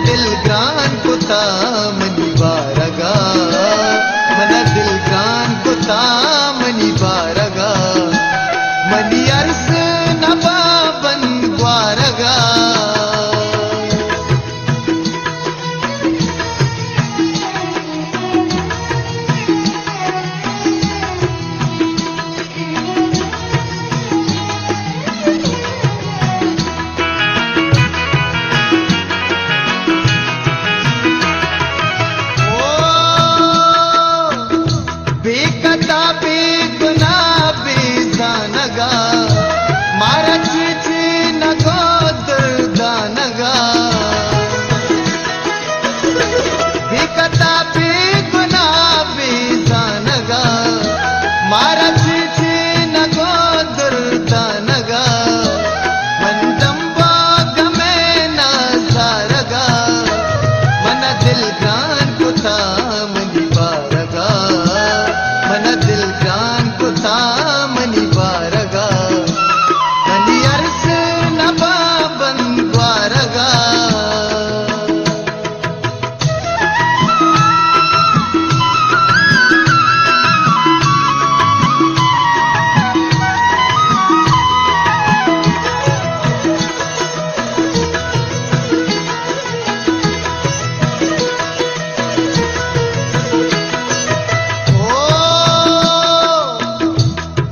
दिल ग्रान कुता मनी बारगा मन दिल ग्रान कुता मनी बारगा मनी अर्स नबा बन ग्वारगा बेकता बेगुना बेजानगा मारा चीची नगो दर्दानगा बेकता बेगुना बेजानगा मारा चीची नगो दर्दानगा मंदम्बा गमे नाजारगा मन दिल ग्रान कुता मनी बारगा मन दिल ग्रान कुता मनी बारगा मनी अर्स नबा बन ग्वारगा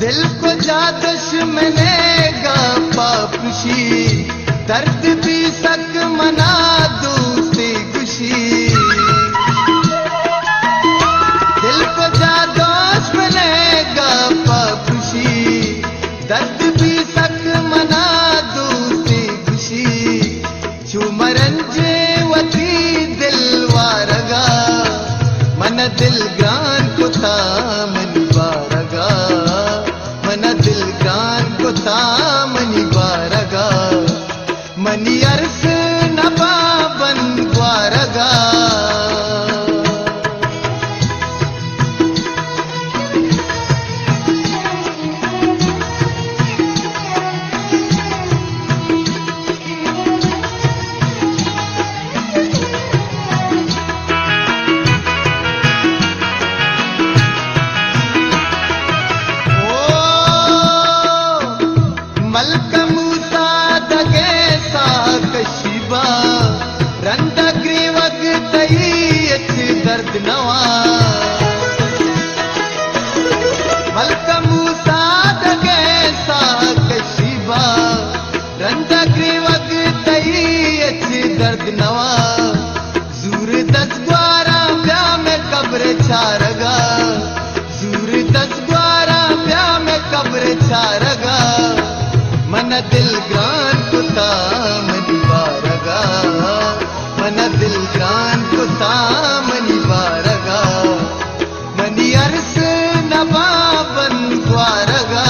दिल को जा दुश्मने गा पापुशी दर्द भी सक मना दूसरी खुशी दिल को जा दुश्मने गा पापुशी दर्द भी सक मना दूसरी खुशी चुमरन जेवती दिल वारगा मन दिल ग्रान कुता मनी बारगा मन दिल ग्रान कुता मनी बारगा मनी अर्स नबा बन ग्वारगा मलक मूसा दगे सा कशिबा रंद ग्रीवग तई अच दर्द नवा मलक मूसा दगे सा कशिबा रंद ग्रीवग तई अच दर्द नवा जूर दस ग्वारा ब्या में कब्र छारगा जूर दस ग्वारा ब्या में कब्र छारगा मन दिल ग्रान कुता मनी बारगा मन दिल ग्रान कुता मनी बारगा मनी अर्स नबा बन ग्वारगा